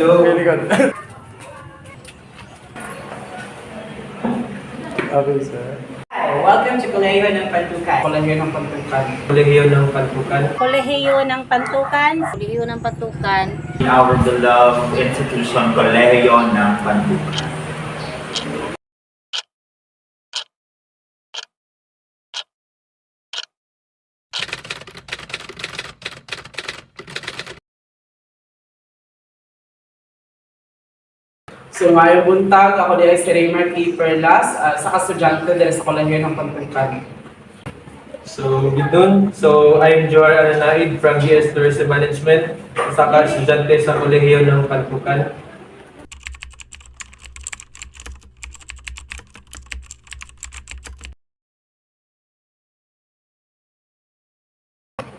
Very good. Okay, sir. Hi, welcome to Kolehiyo ng Pantukan. Kolehiyo ng Pantukan. Kolehiyo ng Pantukan. Kolehiyo ng Pantukan. Kolehiyo ng Pantukan. Our beloved institution, Kolehiyo ng Pantukan. So, ngayong buntag, ako din si Raymar T. Perlas, sa kastudyante din sa Kolehiyo ng Pantukan. So, gidun. So, I'm Joar Ananaid from GS Tourism Management, sa estudyante sa Kolehiyo ng Pantukan.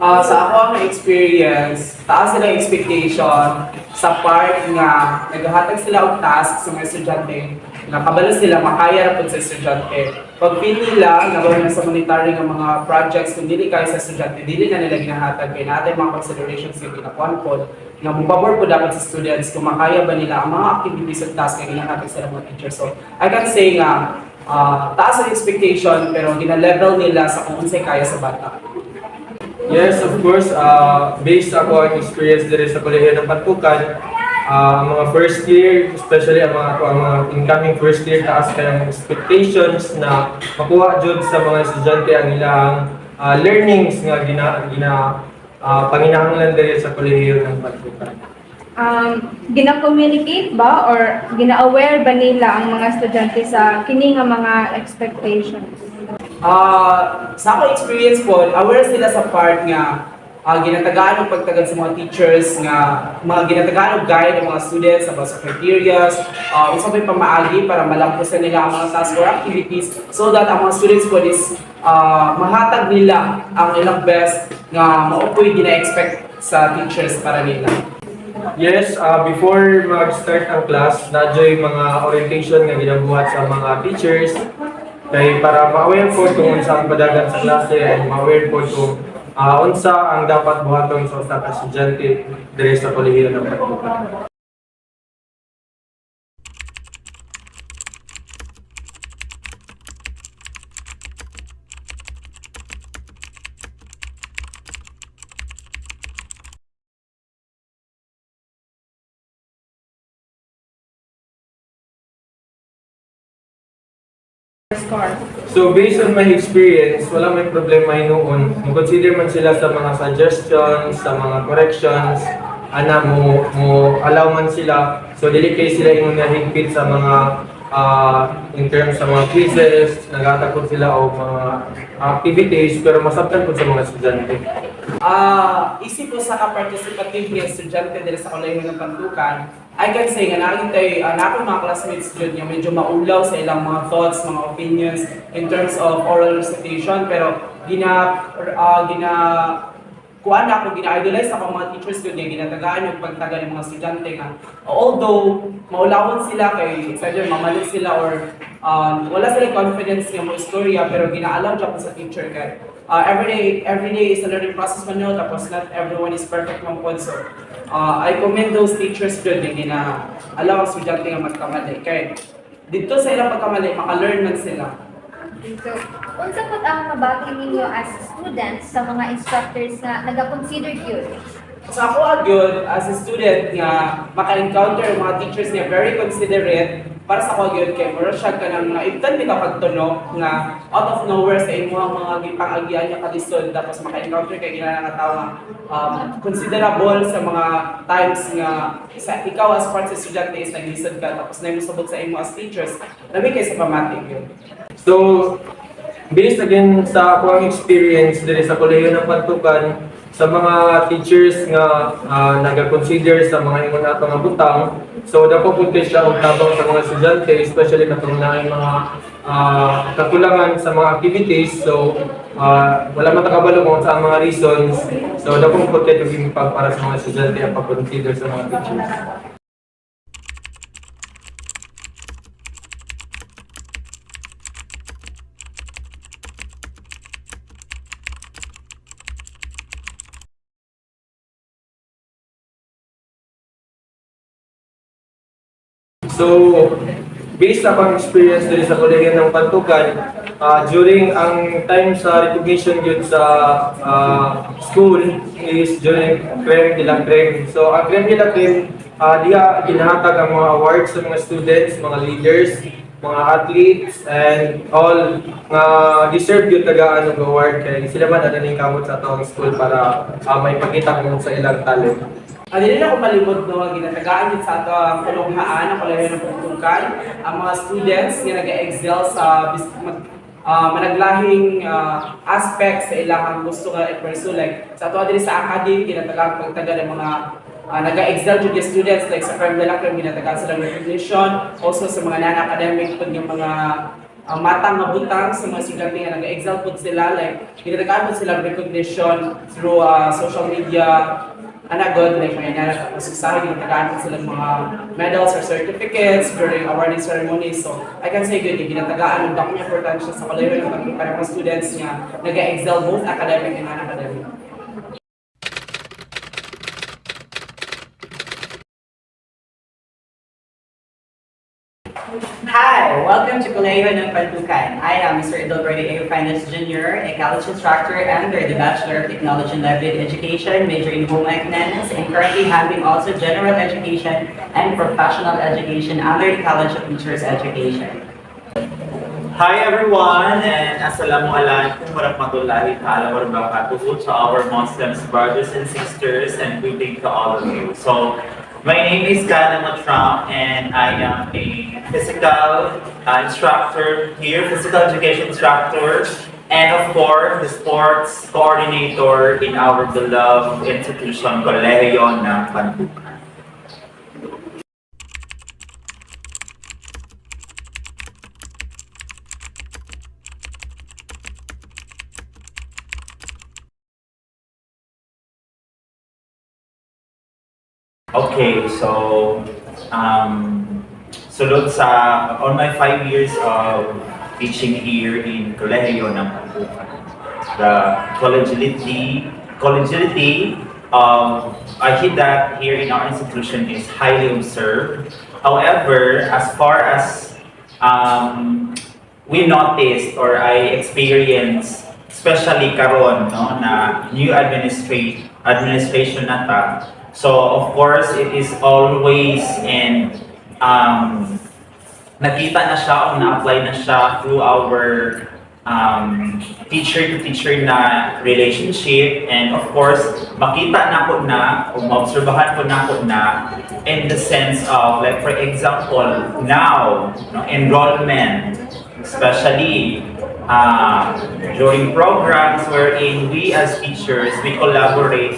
Sa ako ang experience, taas sila expectation sa part nga naghahatag sila og task sa mga estudyante nga kabalo sila makaya ra pud sa estudyante. Pag feel nila nagawa na sa monitoring ng mga projects kung dili kaya sa estudyante, dili na nila ginahatag kay natin mga considerations nga ginakuan pod nga mupabor po dapat sa students kung makaya ba nila ang mga activities at tasks nga ginahatag sa mga teachers. So I can say nga taas ang expectation pero gina-level nila sa kung unsay kaya sa bata. Yes, of course, based ako ang experience diri sa Kolehiyo ng Pantukan, ang mga first year, especially ang mga incoming first year, taas kayang expectations na makuha jud sa mga estudyante ang ilang learnings nga panginahanglan diri sa Kolehiyo ng Pantukan. Gina-communicate ba or gina-aware ba nila ang mga estudyante sa kini nga mga expectations? Sa ako experience po, aware sila sa part nga ginatagaan ng pagtagad sa mga teachers nga mga ginatagaan ng guide ng mga students about sa criteria, unsa may pamaagi para malampusan nila ang mga tasks or activities so that ang mga students po is mahatag nila ang ilang best nga maupoy gina-expect sa teachers para nila. Yes, before mag-start ang class, nadyo'y mga orientation nga ginabuhat sa mga teachers kay para ma-aware po kung unsa ang padagan sa klase and ma-aware po kung unsa ang dapat buhaton sa usa ka estudyante diri sa Kolehiyo ng Pantukan. So based on my experience, wala may problema noon. Consider man sila sa mga suggestions, sa mga corrections, mo allow man sila. So dili kay sila imong nahigpit sa mga in terms sa mga quizzes, nagatakot sila o mga activities, pero masabtan po sa mga estudyante. Isip ko sa ka-participative nga estudyante dito sa Kolehiyo ng Pantukan, I can say nga nakita na akong mga classmates dyan nga medyo maulaw sa ilang mga thoughts, mga opinions in terms of oral recitation, pero kuha na ako, gina-idolize ako mga teachers ko niya, ginatagaan yung pagtaga ng mga estudyante nga. Although, maulawon sila kay either mamalit sila or wala silang confidence nga mo istorya, pero gina-allow dyan sa teacher kay every day is a learning process man yun, tapos not everyone is perfect man po. So, I commend those teachers dyan na gina-allow ang estudyante nga magkamali. Kaya dito sa ilang pagkamali, maka-learn man sila. So, unsa pud ang mabati ninyo as students sa mga instructors nga naga-consider yun? So ako agad as a student nga maka-encounter mga teachers nga very considerate para sa ako agad kay mura siya ka nang naibtan mi ka pagtunog nga out of nowhere sa imo mga gipang-agian niya kalisod tapos maka-encounter kay gina nga tawo considerable sa mga times nga ikaw as part sa estudyante is naglisod ka tapos naimusabot sa imo as teachers labi kay sa pamatik yun. So, based again sa akong experience diri sa Kolehiyo ng Pantukan, sa mga teachers nga naga-consider sa mga ingon nato nga butang, so dapat po siya og tabang sa mga estudyante, especially katong na mga kakulangan sa mga activities. So, wala matakabalo kung sa mga reasons. So, dapat po ito impact para sa mga estudyante ang pag-consider sa mga teachers. So, based sa akong experience dito sa kolehiyo ng Pantukan, during ang time sa recognition yun sa school is during Creme de la Creme. So, ang Creme de la Creme, diya ginahatag ang mga awards sa mga students, mga leaders, mga athletes, and all nga deserve yung tagaan ng award kay sila man na ning kamot sa atong school para may pakita mo sa ilang talent. Dili na ko malimot no, ginatagaan din sa ato ang kulunghaan, ang kolehiyo ng Pantukan, ang mga students nga nag-excel sa managlahing aspects sa ilang gusto nga i-pursue. Like, sa ato din sa academy, ginatagaan pagtaga ng mga nag-excel jud students, like sa Creme de la Creme, ginatagaan silang recognition. Also sa mga non-academic, pag yung mga matang nga butang sa mga estudyante nga nag-excel po sila, like, ginatagaan po silang recognition through social media, good, like may nasusahin yung tagaan silang mga medals or certificates during awarding ceremonies. So, I can say good, ginatagaan ng dakong importansya sa kolehiyo ng para mga students nga nag-excel both academic and non-academic. Hi, welcome to Colegio ng Pantukan. I am Mr. Edelberto A. Finance Jr., a college instructor under the Bachelor of Technology and Livelihood Education, major in home economics, and currently having also general education and professional education under the College of Teachers Education. Hi everyone, and Assalamualaikum warahmatullahi wabarakatuh to our Muslim brothers and sisters, and good day to all of you. So, my name is Kana Matram, and I am a physical instructor here, physical education instructor, and of course, the sports coordinator in our beloved institution, Colegio ng Pantukan. Okay, so sulod sa on my 5 years of teaching here in Colegio ng Pantukan, the collegiality I think that here in our institution is highly observed. However, as far as we noticed or I experienced, especially karon no na new administration nata. So of course, it is always and nakita na siya o na-apply na siya through our teacher-to-teacher na relationship, and of course, makita na ko na o maobserbahan ko na ko na in the sense of, like for example, now, no, enrollment, especially during programs wherein we as teachers, we collaborate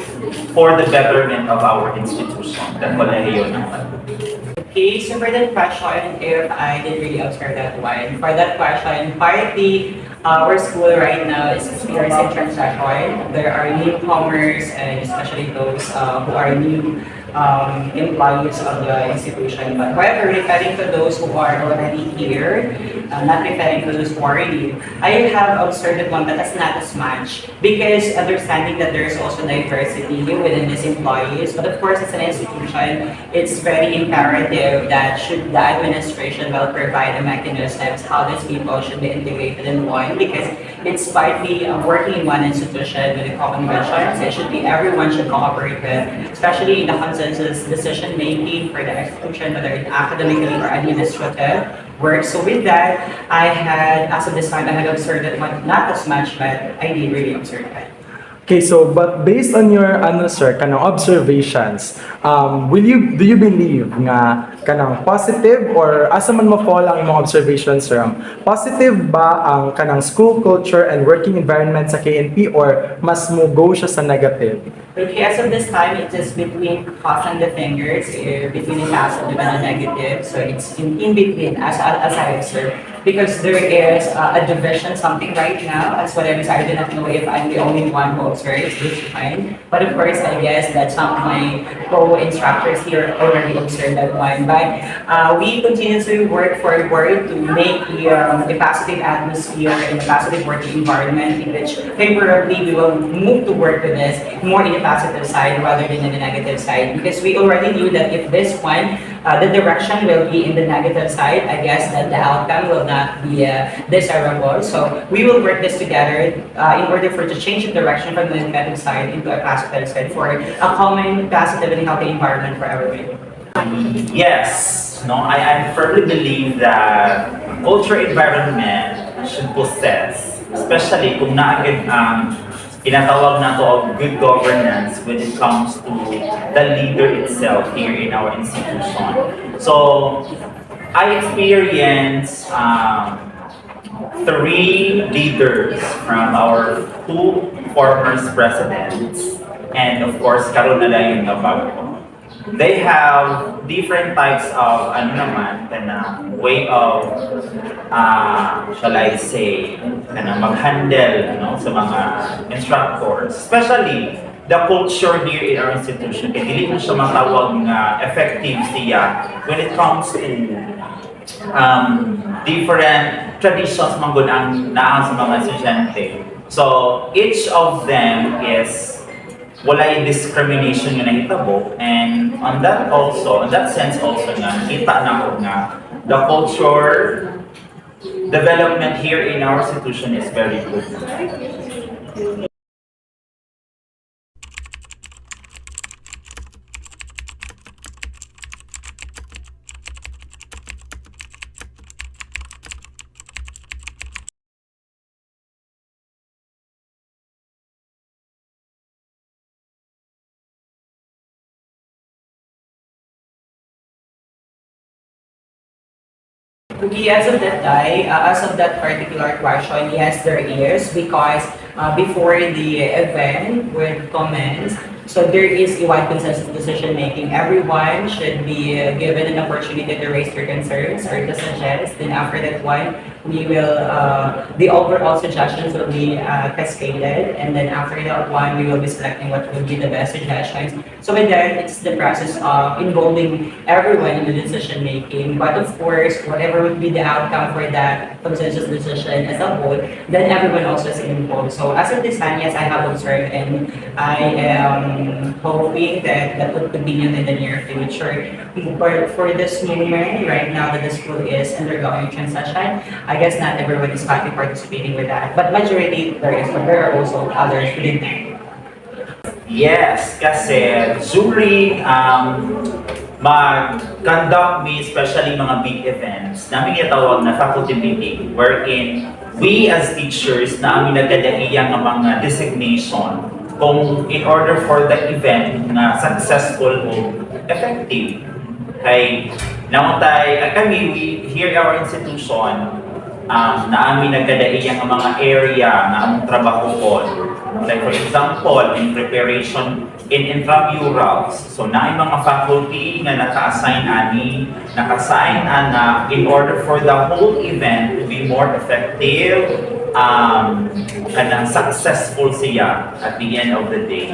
for the betterment of our institution, the Colegio ng Pantukan. Okay, so for that question, if I didn't really observe that one, for that question, partly our school right now is experiencing transition. There are newcomers, and especially those who are new employees of the institution. But however, referring to those who are already here, not referring to those who are new, I have observed that one, but that's not as much, because understanding that there is also diversity within these employees. But of course, as an institution, it's very imperative that should the administration will provide the mechanisms how these people should be integrated in one, because it's partly working in one institution with a common vision. So it should be everyone should cooperate with, especially in the consensus decision making for the institution, whether it's academically or administrative work. So with that, I had, as of this time, I had observed it, not as much, but I did really observe it. Okay, so but based on your ano sir, kanang observations, do you believe nga kanang positive or asa man mo fall ang imong observations sir? Positive ba ang kanang school culture and working environment sa KNP or mas mo go siya sa negative? Okay, as of this time, it is between crossing the fingers, between the positive and the negative. So it's in between, as I observe. Because there is a division, something right now, as what I was, I do not know if I'm the only one who observes this time. But of course, I guess that some of my co-instructors here already observed that one. But we continue to work forward to make a positive atmosphere and a positive working environment in which favorably we will move to work with this more in the positive side rather than in the negative side. Because we already knew that if this one the direction will be in the negative side, I guess that the outcome will not be desirable. So we will work this together in order for to change the direction from the negative side into a positive side for a common, positive, and healthy environment for everyone. Yes, no, I firmly believe that culture environment should possess, especially kung naagad ang tinatawag na to of good governance when it comes to the leader itself here in our institution. So, I experienced three leaders from our two former presidents, and of course, karon na lang yung nabago. They have different types of way of shall I say mag-handle sa mga instructors, especially the culture here in our institution. Kaya dili mo siya matawag nga effective siya when it comes to different traditions manggod ang naa sa mga estudyante. So each of them is walay discrimination nga nahitabo, and on that sense also nga kita na ko nga the culture development here in our institution is very good. As of that particular question, yes, there is, because before the event would commence, so there is a wide consensus decision making. Everyone should be given an opportunity to raise their concerns or to suggest. Then after that one, we will the overall suggestions will be cascaded, and then after that one, we will be selecting what will be the best suggestions. So with that, it's the process of involving everyone in the decision making. But of course, whatever would be the outcome for that consensus decision as a whole, then everyone also is involved. So as of this time, yes, I have observed, and I am hoping that that would continue in the near future. But for this moment, right now that the school is undergoing transition, I guess not everyone is happy participating with that. But majority there is, but there are also others within there. Yes, kasi during mag-conduct me, especially mga big events, namin itawag na faculty meeting, wherein we as teachers na amin nagkadaiyang ng mga designation kung in order for the event na successful o effective. Kay namatay, kami, here in our institution, na amin nagkadaiyang ng mga area na among trabaho ko. Like for example, in preparation in intramurals. So na mga faculty na naka-assign ana in order for the whole event to be more effective, kanang successful siya at the end of the day.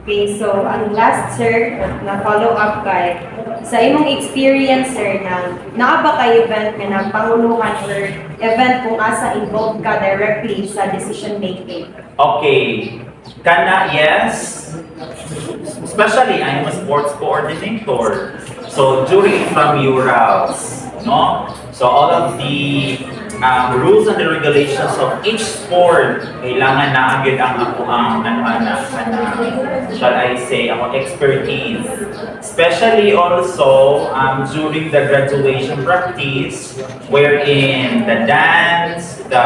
Okay, so ang last sir na follow up kay sa imong experience sir na naa ba kay event nga nagpanguluhan or event kung asa involved ka directly sa decision making? Okay, kana yes. Especially I'm a sports coordinator. So during intramurals, no? So all of the rules and the regulations of each sport, kailangan na agad ang ako shall I say, ang expertise. Especially also during the graduation practice, wherein the dance, the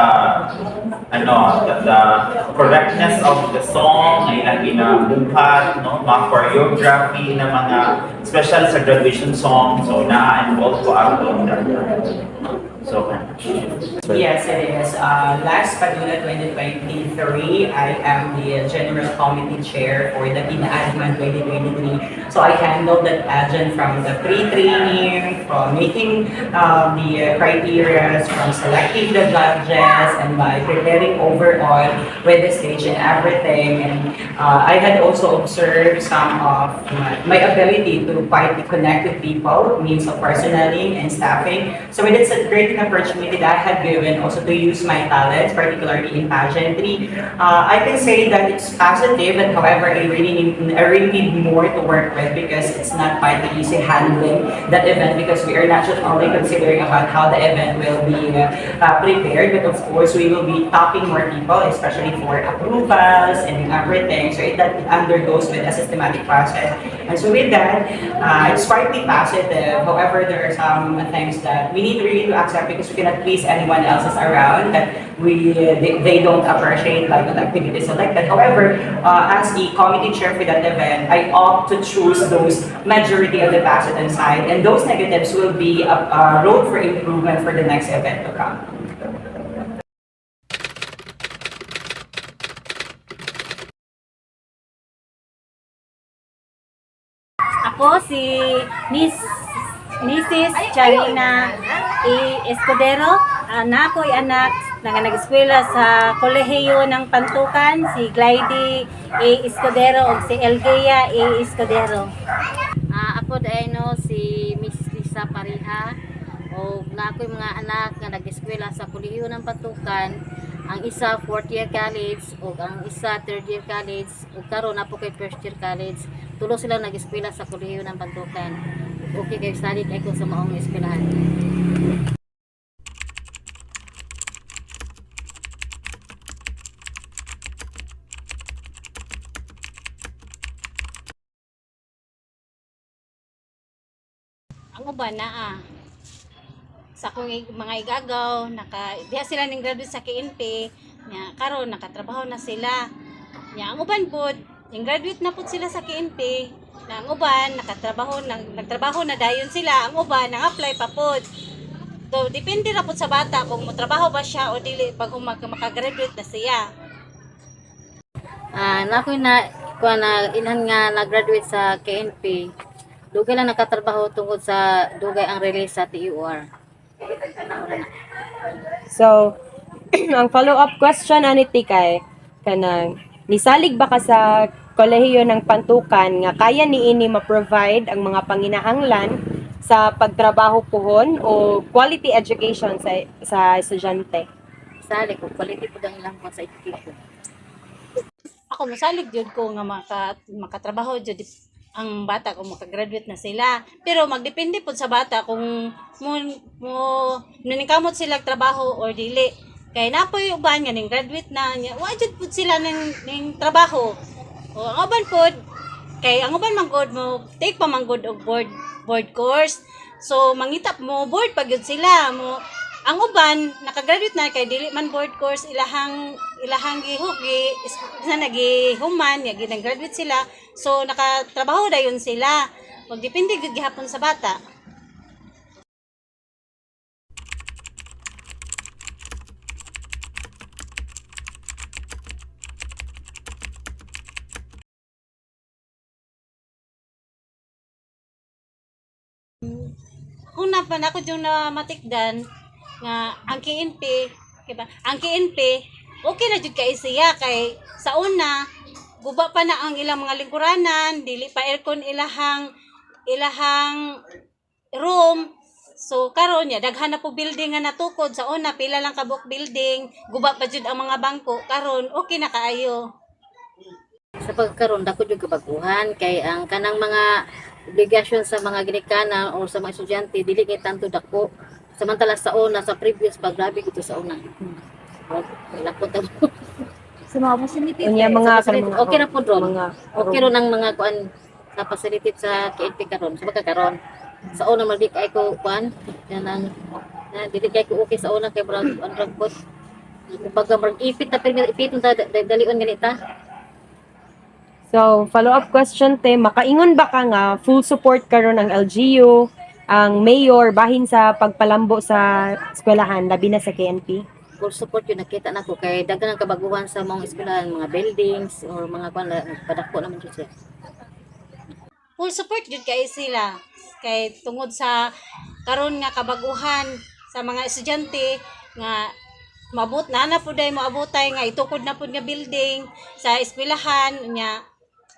correctness of the song ay lagi na buhat, no? Mga choreography na mga, especially sa graduation song, so na-involved ko ako. So, yes, it is. Last Padula 2023, I am the General Committee Chair for the PINA-ADMAN 2023. So I handled that pageant from the pre-training, from making the criteria, from selecting the judges, and by preparing overall with the stage and everything. And I had also observed some of my ability to connect with people, means of personally and staffing. So it's a great certain opportunity that I had given also to use my talents, particularly in pageantry, I can say that it's positive, and however, I really need more to work with because it's not quite easy handling that event because we are not just only considering about how the event will be prepared, but of course we will be tapping more people, especially for approvals and everything. So it undergoes with a systematic process. And so with that, it's partly positive. However, there are some things that we need really to accept because we cannot please anyone else's around that they don't appreciate like the activities selected. However, as the committee chair for that event, I opt to choose those majority of the positive side, and those negatives will be a road for improvement for the next event to come. Ako si Miss Mrs. Charina E. Escudero. Anak ko'y anak na nag-eskwela sa kolehiyo ng Pantukan, si Glady A. Escudero o si Elgea A. Escudero. Ako dahil si Mrs. Lisa Pariha o na ako'y mga anak nga nag-eskwela sa kolehiyo ng Pantukan. Ang isa 4th year college o ang isa 3rd year college o karon na po kay 1st year college. Tulo sila nag-eskwela sa kolehiyo ng Pantukan. Okay kayo study kay ko sa maong eskwelahan. Ang uban na sa akong mga igagaw diha sila ning graduate sa KNP nya karon nakatrabaho na sila nya ang uban pod ning graduate na pod sila sa KNP na ang uban nagtrabaho na dayon sila, ang uban nang apply pa pod. So depende ra pod sa bata kung motrabaho ba siya o dili pag makagraduate na siya. Nakoy na kuha na inhan nga nag-graduate sa KNP. Dugay lang nakatrabaho tungod sa dugay ang release sa TUR. So, ang follow-up question ani kay kanang nisalig ba ka sa kolehiyo ng Pantukan nga kaya niini ma-provide ang mga panginahanglan sa pagtrabaho pohon o quality education sa estudyante? Salig ko quality pud ang ilang sa education. Ako mosalig jud ko nga makatrabaho jud ang bata kung makagraduate na sila. Pero magdepende po sa bata kung nanikamot sila trabaho or dili. Kaya napoy uban nga ning graduate na nya, wa jud pud sila ning trabaho. O ang uban pod kay ang uban man gud mo take pa man gud og board course. So mangita mo board pag yun sila mo. Ang uban nakagraduate na kay dili man board course ilahang nagihuman nga ginagraduate sila. So nakatrabaho dayon sila. Pag depende gud gihapon sa bata. Kung napan ako yung matikdan nga ang KNP, diba? Ang KNP okay na jud kay siya kay sa una guba pa na ang ilang mga lingkuranan, dili pa aircon ilahang room. So karon nya daghan na po building nga natukod sa una pila lang kabuk building, guba pa jud ang mga bangko. Karon okay na kaayo. Sa pagkaron dako jud kabaguhan kay ang kanang mga obligasyon sa mga ginikanan o sa mga estudyante dili kay tanto dako. Samantala sa una sa previous pag grabe gito sa una. Lapot mo. Sa mga facilities. Unya mga Okay na po ron. mga Okay ron ang mga kuan sa facility sa KNP karon. Sa karon sa una magdi kay ko kuan kanang dili kay ko okay sa una kay brand pod. Kumbaga mag ipit na pero ipiton ta dalion ganita. So, follow-up question te, makaingon ba ka nga full support karon ang LGU, ang mayor bahin sa pagpalambo sa eskwelahan labi na sa KNP? Full support yun nakita nako kay daghan ang kabaguhan sa mga eskwelahan, mga buildings or mga kuan padako naman jud siya. Full support jud kay sila kay tungod sa karon nga kabaguhan sa mga estudyante nga maabot na pud ay moabotay nga itukod na pud nga building sa eskwelahan nya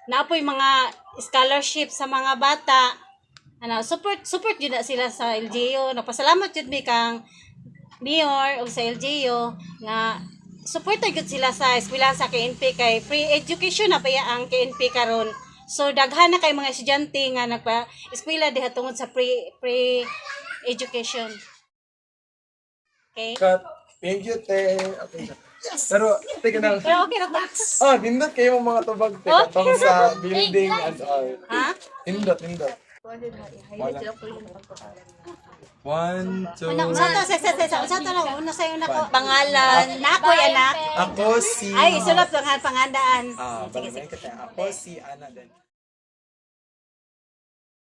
naapoy mga scholarship sa mga bata. Support jud na sila sa LGU. Napasalamat jud mi kang mayor o sa LGU nga supported gud sila sa eskwelahan sa KNP kay free education na baya ang KNP karon. So daghan na kay mga estudyante nga nagpa-eskwela diha tungod sa free education. Okay? Cut. Thank you, te. Okay. Pero, teka na. Pero okay ra ba? Oh, nindot kayo mga tubag, te. Okay. Katong sa building and all. Ha? Nindot. 1, 2, Unsa to na una sayo nako pangalan nakoy anak. Ako si... Ay, isulat lang ang pangandaan. Balaman kita. Ako si Ana din.